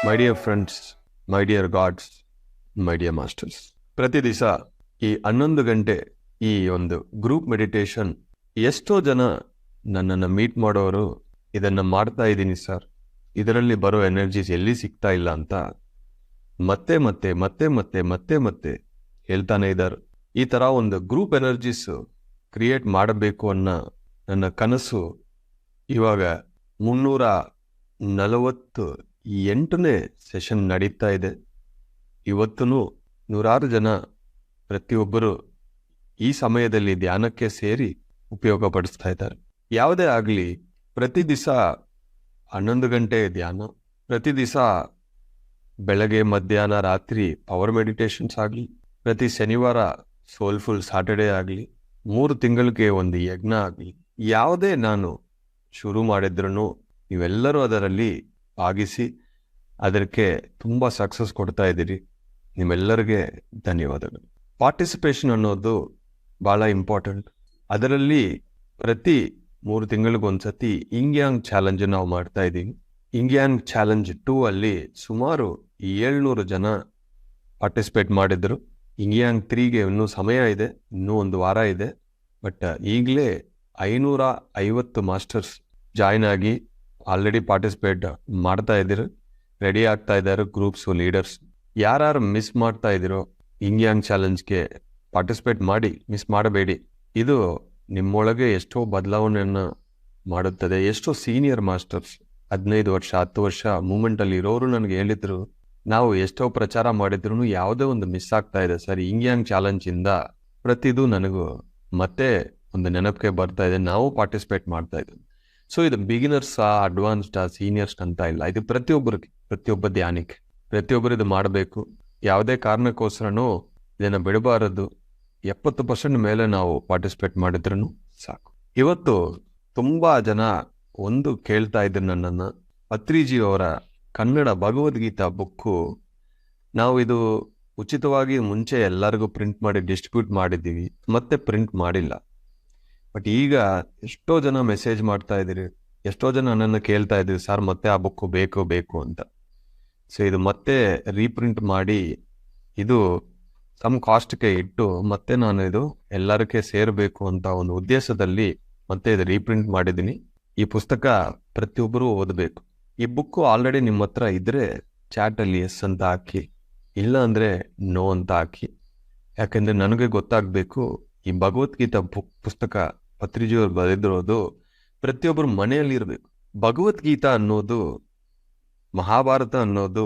My dear friends, my dear God's, my dear masters, ಪ್ರತಿ ದಿವಸ ಈ 11 ಗಂಟೆ ಈ ಒಂದು ಗ್ರೂಪ್ ಮೆಡಿಟೇಷನ್ ಎಷ್ಟೋ ಜನ ನನ್ನನ್ನು ಮೀಟ್ ಮಾಡೋರು ಇದನ್ನು ಮಾಡ್ತಾ ಇದ್ದೀನಿ ಸರ್, ಇದರಲ್ಲಿ ಬರೋ ಎನರ್ಜೀಸ್ ಎಲ್ಲಿ ಸಿಗ್ತಾ ಇಲ್ಲ ಅಂತ ಮತ್ತೆ ಮತ್ತೆ ಮತ್ತೆ ಮತ್ತೆ ಮತ್ತೆ ಮತ್ತೆ ಹೇಳ್ತಾನೆ ಇದ್ದಾರೆ. ಈ ಥರ ಒಂದು ಗ್ರೂಪ್ ಎನರ್ಜೀಸ್ ಕ್ರಿಯೇಟ್ ಮಾಡಬೇಕು ಅನ್ನೋ ನನ್ನ ಕನಸು ಇವಾಗ 348ನೇ ಸೆಷನ್ ನಡೀತಾ ಇದೆ. ಇವತ್ತೂ ನೂರಾರು ಜನ ಪ್ರತಿಯೊಬ್ಬರು ಈ ಸಮಯದಲ್ಲಿ ಧ್ಯಾನಕ್ಕೆ ಸೇರಿ ಉಪಯೋಗ ಪಡಿಸ್ತಾ ಇದ್ದಾರೆ. ಯಾವುದೇ ಆಗಲಿ, ಪ್ರತಿ ದಿವಸ 11 ಗಂಟೆ ಧ್ಯಾನ, ಪ್ರತಿ ದಿವಸ ಬೆಳಗ್ಗೆ ಮಧ್ಯಾಹ್ನ ರಾತ್ರಿ ಪವರ್ ಮೆಡಿಟೇಷನ್ಸ್ ಆಗಲಿ, ಪ್ರತಿ ಶನಿವಾರ ಸೋಲ್ಫುಲ್ ಸಾಟರ್ಡೇ ಆಗಲಿ, 3 ತಿಂಗಳಿಗೆ ಒಂದು ಯಜ್ಞ ಆಗಲಿ, ಯಾವುದೇ ನಾನು ಶುರು ಮಾಡಿದ್ರೂ ನೀವೆಲ್ಲರೂ ಅದರಲ್ಲಿ ಭಾಗಿಸಿ ಅದಕ್ಕೆ ತುಂಬ ಸಕ್ಸಸ್ ಕೊಡ್ತಾ ಇದ್ದೀರಿ. ನಿಮ್ಮೆಲ್ಲರಿಗೆ ಧನ್ಯವಾದಗಳು. ಪಾರ್ಟಿಸಿಪೇಷನ್ ಅನ್ನೋದು ಭಾಳ ಇಂಪಾರ್ಟೆಂಟ್. ಅದರಲ್ಲಿ ಪ್ರತಿ 3 ತಿಂಗಳಿಗೊಂದ್ಸತಿ ಇಂಗ್ಯಾಂಗ್ ಚಾಲೆಂಜ್ ನಾವು ಮಾಡ್ತಾ ಇದ್ದೀವಿ. ಇಂಗ್ಯಾಂಗ್ ಚಾಲೆಂಜ್ 2 ಅಲ್ಲಿ ಸುಮಾರು 700 ಜನ ಪಾರ್ಟಿಸಿಪೇಟ್ ಮಾಡಿದ್ರು. ಇಂಗ್ಯಾಂಗ್ 3ಗೆ ಇನ್ನೂ ಸಮಯ ಇದೆ, ಇನ್ನೂ 1 ವಾರ ಇದೆ. ಬಟ್ ಈಗಲೇ 550 ಮಾಸ್ಟರ್ಸ್ ಜಾಯ್ನ್ ಆಗಿ ಆಲ್ರೆಡಿ ಪಾರ್ಟಿಸಿಪೇಟ್ ಮಾಡ್ತಾ ಇದ್ದೀರು, ರೆಡಿ ಆಗ್ತಾ ಇದ್ದಾರೆ ಗ್ರೂಪ್ಸು, ಲೀಡರ್ಸ್. ಯಾರು ಮಿಸ್ ಮಾಡ್ತಾ ಇದ್ದೀರೋ ಇಂಗ್ಯಾಂಗ್ ಚಾಲೆಂಜ್ಗೆ ಪಾರ್ಟಿಸಿಪೇಟ್ ಮಾಡಿ, ಮಿಸ್ ಮಾಡಬೇಡಿ. ಇದು ನಿಮ್ಮೊಳಗೆ ಎಷ್ಟೋ ಬದಲಾವಣೆಯನ್ನು ಮಾಡುತ್ತದೆ. ಎಷ್ಟೋ ಸೀನಿಯರ್ ಮಾಸ್ಟರ್ಸ್ 15 ವರ್ಷ 10 ವರ್ಷ ಮೂಮೆಂಟಲ್ಲಿ ಇರೋರು ನನಗೆ ಹೇಳಿದ್ರು, ನಾವು ಎಷ್ಟೋ ಪ್ರಚಾರ ಮಾಡಿದ್ರು ಯಾವುದೇ ಒಂದು ಮಿಸ್ ಆಗ್ತಾ ಇದೆ ಸರ್, ಇಂಗ್ಯಾಂಗ್ ಚಾಲೆಂಜಿಂದ ಪ್ರತಿದು ನನಗೂ ಮತ್ತೆ ಒಂದು ನೆನಪಿಗೆ ಬರ್ತಾ ಇದೆ, ನಾವು ಪಾರ್ಟಿಸಿಪೇಟ್ ಮಾಡ್ತಾ ಇದ್ದೀವಿ. ಸೊ ಇದು ಬಿಗಿನರ್ಸಾ, ಅಡ್ವಾನ್ಸ್ಡಾ, ಸೀನಿಯರ್ಸ್ ಅಂತ ಇಲ್ಲ, ಇದು ಪ್ರತಿಯೊಬ್ಬರಿಗೆ, ಪ್ರತಿಯೊಬ್ಬ ಧ್ಯಾನಿಗೆ, ಪ್ರತಿಯೊಬ್ಬರು ಇದು ಮಾಡಬೇಕು. ಯಾವುದೇ ಕಾರಣಕ್ಕೋಸ್ಕರನೂ ಇದನ್ನು ಬಿಡಬಾರದು. 70% ಮೇಲೆ ನಾವು ಪಾರ್ಟಿಸಿಪೇಟ್ ಮಾಡಿದ್ರೂ ಸಾಕು. ಇವತ್ತು ತುಂಬ ಜನ ಒಂದು ಕೇಳ್ತಾ ಇದ್ರು ನನ್ನನ್ನು, ಪತ್ರಿಜಿಯವರ ಕನ್ನಡ ಭಗವದ್ಗೀತಾ ಬುಕ್ಕು ನಾವು ಇದು ಉಚಿತವಾಗಿ ಮುಂಚೆ ಎಲ್ಲರಿಗೂ ಪ್ರಿಂಟ್ ಮಾಡಿ ಡಿಸ್ಟ್ರಿಬ್ಯೂಟ್ ಮಾಡಿದ್ದೀವಿ, ಮತ್ತೆ ಪ್ರಿಂಟ್ ಮಾಡಿಲ್ಲ. ಬಟ್ ಈಗ ಎಷ್ಟೋ ಜನ ಮೆಸೇಜ್ ಮಾಡ್ತಾ ಇದ್ದೀರಿ, ಎಷ್ಟೋ ಜನ ನನ್ನನ್ನು ಕೇಳ್ತಾ ಇದ್ದೀವಿ, ಸರ್ ಮತ್ತೆ ಆ ಬುಕ್ಕು ಬೇಕು ಅಂತ. ಸೊ ಇದು ಮತ್ತೆ ರೀಪ್ರಿಂಟ್ ಮಾಡಿ ಇದು ಸಮ್ ಕಾಸ್ಟ್ಗೆ ಇಟ್ಟು ಮತ್ತೆ ನಾನು ಇದು ಎಲ್ಲರಿಗೆ ಸೇರಬೇಕು ಅಂತ ಒಂದು ಉದ್ದೇಶದಲ್ಲಿ ಮತ್ತೆ ಇದು ರೀಪ್ರಿಂಟ್ ಮಾಡಿದ್ದೀನಿ. ಈ ಪುಸ್ತಕ ಪ್ರತಿಯೊಬ್ಬರೂ ಓದಬೇಕು. ಈ ಬುಕ್ಕು ಆಲ್ರೆಡಿ ನಿಮ್ಮ ಹತ್ರ ಇದ್ರೆ ಚಾಟಲ್ಲಿ ಎಸ್ ಅಂತ ಹಾಕಿ, ಇಲ್ಲ ಅಂದರೆ ನೋ ಅಂತ ಹಾಕಿ. ಯಾಕೆಂದರೆ ನನಗೆ ಗೊತ್ತಾಗಬೇಕು ಈ ಭಗವದ್ಗೀತಾ ಪುಸ್ತಕ ಪತ್ರಿಜಿಯವರು ಬರೆದಿರೋದು ಪ್ರತಿಯೊಬ್ಬರು ಮನೆಯಲ್ಲಿ ಇರಬೇಕು. ಭಗವದ್ಗೀತಾ ಅನ್ನೋದು, ಮಹಾಭಾರತ ಅನ್ನೋದು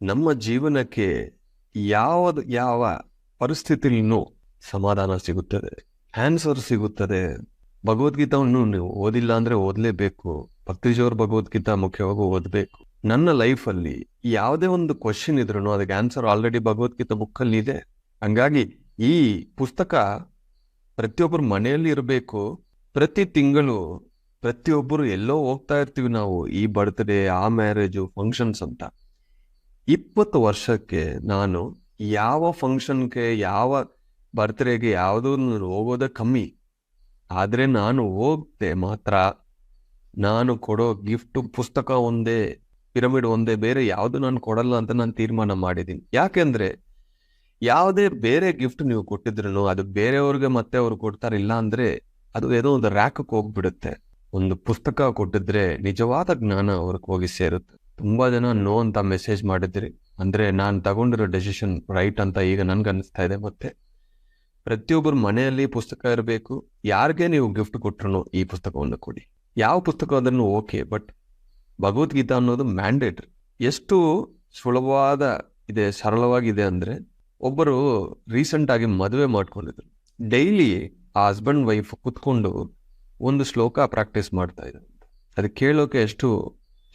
ನಮ್ಮ ಜೀವನಕ್ಕೆ ಯಾವ ಪರಿಸ್ಥಿತಿಯಲ್ಲೂ ಸಮಾಧಾನ ಸಿಗುತ್ತದೆ, ಆನ್ಸರ್ ಸಿಗುತ್ತದೆ. ಭಗವದ್ಗೀತಾವನ್ನು ನೀವು ಓದಿಲ್ಲ ಅಂದರೆ ಓದಲೇಬೇಕು. ಪತ್ರಿಜಿಯವ್ರ ಭಗವದ್ಗೀತಾ ಮುಖ್ಯವಾಗಿ ಓದಬೇಕು. ನನ್ನ ಲೈಫಲ್ಲಿ ಯಾವುದೇ ಒಂದು ಕ್ವಶನ್ ಇದ್ರೂ ಅದಕ್ಕೆ ಆನ್ಸರ್ ಆಲ್ರೆಡಿ ಭಗವದ್ಗೀತಾ ಬುಕ್ಕಲ್ಲಿ ಇದೆ. ಹಂಗಾಗಿ ಈ ಪುಸ್ತಕ ಪ್ರತಿಯೊಬ್ಬರು ಮನೆಯಲ್ಲಿ ಇರಬೇಕು. ಪ್ರತಿ ತಿಂಗಳು ಪ್ರತಿಯೊಬ್ಬರು ಎಲ್ಲೋ ಹೋಗ್ತಾ ಇರ್ತೀವಿ ನಾವು, ಈ ಬರ್ತ್ಡೇ, ಆ ಮ್ಯಾರೇಜು, ಫಂಕ್ಷನ್ಸ್ ಅಂತ. 20 ವರ್ಷಕ್ಕೆ ನಾನು ಯಾವ ಫಂಕ್ಷನ್ಗೆ, ಯಾವ ಬರ್ತ್ಡೇಗೆ ಯಾವುದೂ ಹೋಗೋದೇ ಕಮ್ಮಿ. ಆದರೆ ನಾನು ಹೋಗ್ತೆ ಮಾತ್ರ ನಾನು ಕೊಡೋ ಗಿಫ್ಟು ಪುಸ್ತಕ ಒಂದೇ, ಪಿರಮಿಡ್ ಒಂದೇ, ಬೇರೆ ಯಾವುದು ನಾನು ಕೊಡಲ್ಲ ಅಂತ ನಾನು ತೀರ್ಮಾನ ಮಾಡಿದ್ದೀನಿ. ಯಾಕೆಂದರೆ ಯಾವುದೇ ಬೇರೆ ಗಿಫ್ಟ್ ನೀವು ಕೊಟ್ಟಿದ್ರು ಅದು ಬೇರೆಯವ್ರಿಗೆ ಮತ್ತೆ ಅವ್ರು ಕೊಡ್ತಾರಿಲ್ಲ ಅಂದರೆ ಅದು ಏನೋ ಒಂದು ರ್ಯಾಕಕ್ಕೆ ಹೋಗ್ಬಿಡುತ್ತೆ. ಒಂದು ಪುಸ್ತಕ ಕೊಟ್ಟಿದ್ರೆ ನಿಜವಾದ ಜ್ಞಾನ ಅವ್ರಿಗೆ ಹೋಗಿ ಸೇರುತ್ತೆ. ತುಂಬ ಜನ ನೋ ಅಂತ ಮೆಸೇಜ್ ಮಾಡಿದ್ರಿ, ಅಂದರೆ ನಾನು ತಗೊಂಡಿರೋ ಡೆಸಿಷನ್ ರೈಟ್ ಅಂತ ಈಗ ನನ್ಗೆ ಅನಿಸ್ತಾ ಇದೆ. ಮತ್ತೆ ಪ್ರತಿಯೊಬ್ಬರು ಮನೆಯಲ್ಲಿ ಪುಸ್ತಕ ಇರಬೇಕು. ಯಾರಿಗೆ ನೀವು ಗಿಫ್ಟ್ ಕೊಟ್ರು ಈ ಪುಸ್ತಕವನ್ನು ಕೊಡಿ. ಯಾವ ಪುಸ್ತಕ ಅದನ್ನು ಓಕೆ, ಬಟ್ ಭಗವದ್ಗೀತಾ ಅನ್ನೋದು ಮ್ಯಾಂಡೇಟ್ರಿ. ಎಷ್ಟು ಸುಲಭವಾದ ಇದೆ, ಸರಳವಾಗಿದೆ ಅಂದರೆ, ಒಬ್ಬರು ರೀಸೆಂಟಾಗಿ ಮದುವೆ ಮಾಡ್ಕೊಂಡಿದ್ರು. ಡೈಲಿ ಆ ಹಸ್ಬೆಂಡ್ ವೈಫ್ ಕುತ್ಕೊಂಡು ಒಂದು ಶ್ಲೋಕ ಪ್ರಾಕ್ಟೀಸ್ ಮಾಡ್ತಾ ಇದ್ರು. ಅದು ಕೇಳೋಕೆ ಎಷ್ಟು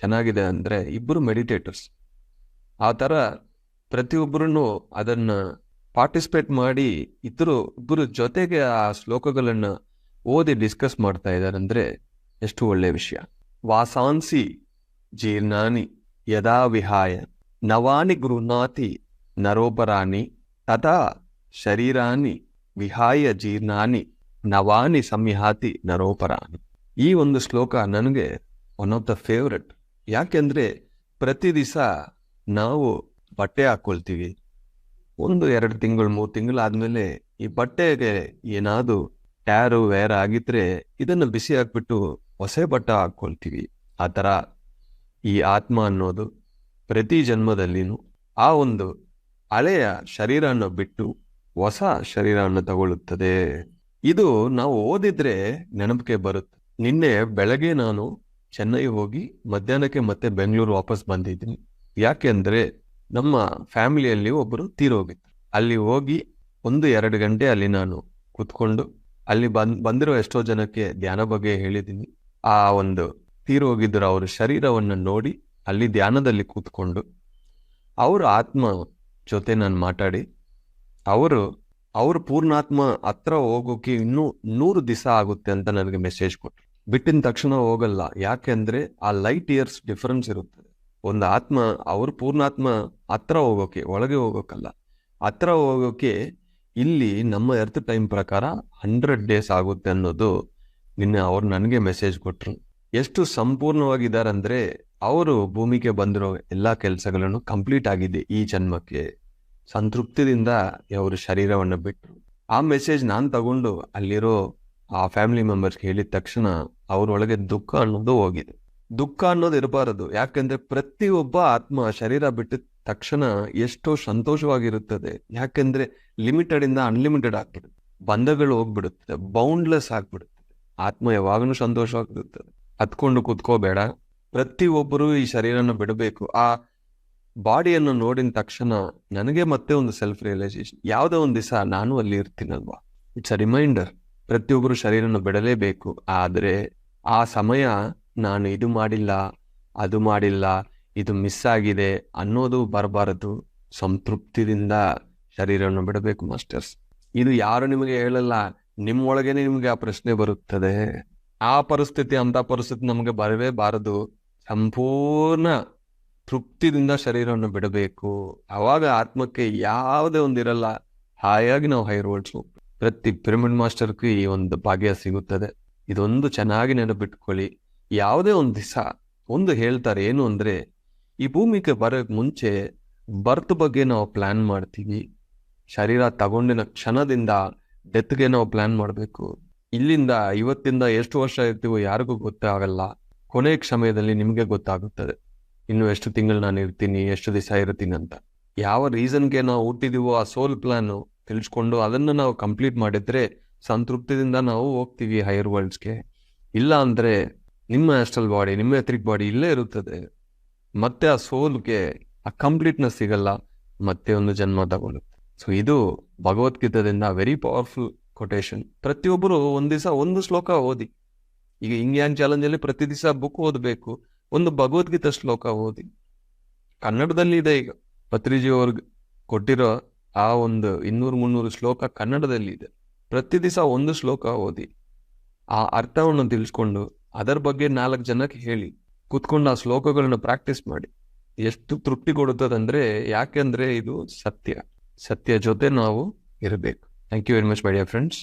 ಚೆನ್ನಾಗಿದೆ ಅಂದರೆ, ಇಬ್ಬರು ಮೆಡಿಟೇಟರ್ಸ್ ಆ ಥರ ಪ್ರತಿಯೊಬ್ಬರೂ ಅದನ್ನು ಪಾರ್ಟಿಸಿಪೇಟ್ ಮಾಡಿ ಇಬ್ಬರು ಜೊತೆಗೆ ಆ ಶ್ಲೋಕಗಳನ್ನು ಓದಿ ಡಿಸ್ಕಸ್ ಮಾಡ್ತಾ ಇದ್ದಾರೆ ಅಂದರೆ ಎಷ್ಟು ಒಳ್ಳೆಯ ವಿಷಯ. ವಾಸಾಂಸಿ ಜೀರ್ಣಾನಿ ಯದಾ ವಿಹಾಯ ನವಾನಿ ಗೃಹ್ಣಾತಿ ನರೋಪರಾಣಿ ತಥಾ ಶರೀರಾನಿ ವಿಹಾಯ ಜೀರ್ಣಾನಿ ನವಾನಿ ಸಂಯಾತಿ ನರೋಪರಾಣಿ. ಈ ಒಂದು ಶ್ಲೋಕ ನನಗೆ ಒನ್ ಆಫ್ ದ ಫೇವ್ರೆಟ್. ಯಾಕೆಂದರೆ ಪ್ರತಿ ದಿವಸ ನಾವು ಬಟ್ಟೆ ಹಾಕೊಳ್ತೀವಿ. 1-2 ತಿಂಗಳು 3 ತಿಂಗಳು ಆದ್ಮೇಲೆ ಈ ಬಟ್ಟೆಗೆ ಏನಾದ್ರು ಟ್ಯಾರು ವೇರ್ ಆಗಿದ್ರೆ ಇದನ್ನ ಬಿಸಿ ಹಾಕ್ಬಿಟ್ಟು ಹೊಸ ಬಟ್ಟೆ ಹಾಕೊಳ್ತೀವಿ. ಆ ತರ ಈ ಆತ್ಮ ಅನ್ನೋದು ಪ್ರತಿ ಜನ್ಮದಲ್ಲಿನೂ ಆ ಒಂದು ಹಳೆಯ ಶರೀರವನ್ನು ಬಿಟ್ಟು ಹೊಸ ಶರೀರವನ್ನು ತಗೊಳ್ಳುತ್ತದೆ. ಇದು ನಾವು ಓದಿದ್ರೆ ನೆನಪಿಗೆ ಬರುತ್ತೆ. ನಿನ್ನೆ ಬೆಳಗ್ಗೆ ನಾನು ಚೆನ್ನೈ ಹೋಗಿ ಮಧ್ಯಾಹ್ನಕ್ಕೆ ಮತ್ತೆ ಬೆಂಗಳೂರು ವಾಪಸ್ ಬಂದಿದ್ದೀನಿ. ಯಾಕೆಂದ್ರೆ ನಮ್ಮ ಫ್ಯಾಮಿಲಿಯಲ್ಲಿ ಒಬ್ಬರು ತೀರೋಗಿದ್ರು. ಅಲ್ಲಿ ಹೋಗಿ 1-2 ಗಂಟೆ ಅಲ್ಲಿ ನಾನು ಕುತ್ಕೊಂಡು ಅಲ್ಲಿ ಬಂದಿರೋ ಎಷ್ಟೋ ಜನಕ್ಕೆ ಧ್ಯಾನ ಬಗ್ಗೆ ಹೇಳಿದ್ದೀನಿ. ಆ ಒಂದು ತೀರೋಗಿದ್ರು ಅವ್ರ ಶರೀರವನ್ನು ನೋಡಿ ಅಲ್ಲಿ ಧ್ಯಾನದಲ್ಲಿ ಕೂತ್ಕೊಂಡು ಅವ್ರ ಆತ್ಮ ಜೊತೆ ನಾನು ಮಾತಾಡಿ ಅವರು ಪೂರ್ಣಾತ್ಮ ಹತ್ರ ಹೋಗೋಕೆ ಇನ್ನೂ 100 ದಿವಸ ಆಗುತ್ತೆ ಅಂತ ನನಗೆ ಮೆಸೇಜ್ ಕೊಟ್ಟರು. ಬಿಟ್ಟಿನ ತಕ್ಷಣ ಹೋಗಲ್ಲ. ಯಾಕೆಂದ್ರೆ ಆ ಲೈಟ್ ಇಯರ್ಸ್ ಡಿಫರೆನ್ಸ್ ಇರುತ್ತದೆ. ಒಂದು ಆತ್ಮ ಅವ್ರ ಪೂರ್ಣಾತ್ಮ ಹತ್ರ ಹೋಗೋಕೆ, ಒಳಗೆ ಹೋಗೋಕಲ್ಲ, ಹತ್ರ ಹೋಗೋಕೆ ಇಲ್ಲಿ ನಮ್ಮ ಎರ್ತ್ ಟೈಮ್ ಪ್ರಕಾರ 100 ಡೇಸ್ ಆಗುತ್ತೆ ಅನ್ನೋದು ನಿನ್ನೆ ಅವ್ರು ನನಗೆ ಮೆಸೇಜ್ ಕೊಟ್ರು. ಎಷ್ಟು ಸಂಪೂರ್ಣವಾಗಿದ್ದಾರಂದ್ರೆ ಅವರು ಭೂಮಿಗೆ ಬಂದಿರೋ ಎಲ್ಲಾ ಕೆಲಸಗಳನ್ನು ಕಂಪ್ಲೀಟ್ ಆಗಿದೆ ಈ ಜನ್ಮಕ್ಕೆ. ಸಂತೃಪ್ತಿದಿಂದ ಅವರು ಶರೀರವನ್ನು ಬಿಟ್ಟರು. ಆ ಮೆಸೇಜ್ ನಾನು ತಗೊಂಡು ಅಲ್ಲಿರೋ ಆ ಫ್ಯಾಮಿಲಿ ಮೆಂಬರ್ಸ್ಗೆ ಹೇಳಿದ ತಕ್ಷಣ ಅವ್ರೊಳಗೆ ದುಃಖ ಅನ್ನೋದು ಹೋಗಿದೆ. ದುಃಖ ಅನ್ನೋದು ಇರಬಾರದು. ಯಾಕಂದ್ರೆ ಪ್ರತಿಯೊಬ್ಬ ಆತ್ಮ ಶರೀರ ಬಿಟ್ಟಿದ ತಕ್ಷಣ ಎಷ್ಟೋ ಸಂತೋಷವಾಗಿರುತ್ತದೆ. ಯಾಕೆಂದ್ರೆ ಲಿಮಿಟೆಡ್ ಇಂದ ಅನ್ಲಿಮಿಟೆಡ್ ಆಗ್ಬಿಡುತ್ತೆ, ಬಂಧಗಳು ಹೋಗ್ಬಿಡುತ್ತದೆ, ಬೌಂಡ್ಲೆಸ್ ಆಗ್ಬಿಡುತ್ತದೆ. ಆತ್ಮ ಯಾವಾಗಲೂ ಸಂತೋಷವಾಗಿರುತ್ತದೆ. ಹತ್ಕೊಂಡು ಕೂತ್ಕೋಬೇಡ. ಪ್ರತಿಯೊಬ್ಬರು ಈ ಶರೀರನ ಬಿಡಬೇಕು. ಆ ಬಾಡಿಯನ್ನು ನೋಡಿದ ತಕ್ಷಣ ನನಗೆ ಮತ್ತೆ ಒಂದು ಸೆಲ್ಫ್ ರಿಯಲೈಸೇಷನ್, ಯಾವುದೋ ಒಂದು ದಿವಸ ನಾನು ಅಲ್ಲಿ ಇರ್ತೀನಲ್ವಾ. It's a reminder. ಪ್ರತಿಯೊಬ್ಬರು ಶರೀರನ ಬಿಡಲೇಬೇಕು. ಆದ್ರೆ ಆ ಸಮಯ ನಾನು ಇದು ಮಾಡಿಲ್ಲ, ಅದು ಮಾಡಿಲ್ಲ, ಇದು ಮಿಸ್ ಆಗಿದೆ ಅನ್ನೋದು ಬರಬಾರದು. ಸಂತೃಪ್ತಿದಿಂದ ಶರೀರವನ್ನು ಬಿಡಬೇಕು ಮಾಸ್ಟರ್ಸ್. ಇದು ಯಾರು ನಿಮಗೆ ಹೇಳಲ್ಲ, ನಿಮ್ಮೊಳಗೇನೆ ನಿಮ್ಗೆ ಆ ಪ್ರಶ್ನೆ ಬರುತ್ತದೆ. ಆ ಪರಿಸ್ಥಿತಿ, ಅಂತ ಪರಿಸ್ಥಿತಿ ನಮಗೆ ಬರವೇ ಬಾರದು. ಸಂಪೂರ್ಣ ತೃಪ್ತಿದಿಂದ ಶರೀರವನ್ನು ಬಿಡಬೇಕು. ಅವಾಗ ಆತ್ಮಕ್ಕೆ ಯಾವುದೇ ಒಂದಿರಲ್ಲ. ಹಾಯಾಗಿ ನಾವು ಹೈರ್ ವರ್ಡ್ಸ್ ಹೋಗ್ತೀವಿ. ಪ್ರತಿ ಪಿರಮಿಡ್ ಮಾಸ್ಟರ್ಗೂ ಈ ಒಂದು ಭಾಗ್ಯ ಸಿಗುತ್ತದೆ. ಇದೊಂದು ಚೆನ್ನಾಗಿ ನೆನಪಿಟ್ಕೊಳ್ಳಿ. ಯಾವುದೇ ಒಂದು ದಿವಸ ಒಂದು ಹೇಳ್ತಾರೆ, ಏನು ಅಂದ್ರೆ ಈ ಭೂಮಿಗೆ ಬರೋಕ್ ಮುಂಚೆ ಬರ್ತ್ ಬಗ್ಗೆ ನಾವು ಪ್ಲಾನ್ ಮಾಡ್ತೀವಿ. ಶರೀರ ತಗೊಂಡಿನ ಕ್ಷಣದಿಂದ ಡೆತ್ಗೆ ನಾವು ಪ್ಲಾನ್ ಮಾಡಬೇಕು. ಇಲ್ಲಿಂದ ಇವತ್ತಿಂದ ಎಷ್ಟು ವರ್ಷ ಇರ್ತೀವೋ ಯಾರಿಗೂ ಗೊತ್ತಾಗಲ್ಲ. ಕೊನೆಯ ಸಮಯದಲ್ಲಿ ನಿಮ್ಗೆ ಗೊತ್ತಾಗುತ್ತದೆ ಇನ್ನು ಎಷ್ಟು ತಿಂಗಳು ನಾನು ಇರ್ತೀನಿ, ಎಷ್ಟು ದಿವಸ ಇರ್ತೀನಿ ಅಂತ. ಯಾವ ರೀಸನ್ಗೆ ನಾವು ಹುಟ್ಟಿದೀವೋ ಆ ಸೋಲ್ ಪ್ಲಾನ್ ತಿಳಿಸ್ಕೊಂಡು ಅದನ್ನು ನಾವು ಕಂಪ್ಲೀಟ್ ಮಾಡಿದ್ರೆ ಸಂತೃಪ್ತಿದಿಂದ ನಾವು ಹೋಗ್ತೀವಿ ಹೈಯರ್ ವರ್ಲ್ಡ್ಸ್ಗೆ. ಇಲ್ಲ ಅಂದ್ರೆ ನಿಮ್ಮ ಆಸ್ಟ್ರಲ್ ಬಾಡಿ, ನಿಮ್ಮ ಎಥರಿಕ್ ಬಾಡಿ ಇಲ್ಲೇ ಇರುತ್ತದೆ. ಮತ್ತೆ ಆ ಸೋಲ್ಗೆ ಆ ಕಂಪ್ಲೀಟ್ನೆಸ್ ಸಿಗಲ್ಲ, ಮತ್ತೆ ಒಂದು ಜನ್ಮ ತಗೊಳ್ಳುತ್ತೆ. ಸೊ ಇದು ಭಗವದ್ಗೀತಾದಿಂದ ವೆರಿ ಪವರ್ಫುಲ್ ಕೊಟೇಶನ್. ಪ್ರತಿಯೊಬ್ಬರು ಒಂದ್ ದಿವಸ ಒಂದು ಶ್ಲೋಕ ಓದಿ. ಈಗ ಇಂಗ್ಯಾನ್ ಚಾಲೆಂಜ್ ಅಲ್ಲಿ ಪ್ರತಿ ದಿವಸ ಬುಕ್ ಓದಬೇಕು. ಒಂದು ಭಗವದ್ಗೀತಾ ಶ್ಲೋಕ ಓದಿ. ಕನ್ನಡದಲ್ಲಿ ಇದೆ. ಈಗ ಪತ್ರಿಜಿ ಅವ್ರಿಗೆ ಕೊಟ್ಟಿರೋ ಆ ಒಂದು 200-300 ಶ್ಲೋಕ ಕನ್ನಡದಲ್ಲಿ ಇದೆ. ಪ್ರತಿ ದಿವಸ ಒಂದು ಶ್ಲೋಕ ಓದಿ. ಆ ಅರ್ಥವನ್ನು ತಿಳಿಸ್ಕೊಂಡು ಅದರ ಬಗ್ಗೆ 4 ಜನಕ್ಕೆ ಹೇಳಿ ಕೂತ್ಕೊಂಡು ಆ ಶ್ಲೋಕಗಳನ್ನ ಪ್ರಾಕ್ಟೀಸ್ ಮಾಡಿ. ಎಷ್ಟು ತೃಪ್ತಿ ಕೊಡುತ್ತದಂದ್ರೆ, ಯಾಕೆಂದ್ರೆ ಇದು ಸತ್ಯ. ಸತ್ಯ ಜೊತೆ ನಾವು ಇರಬೇಕು. Thank you very much my dear friends.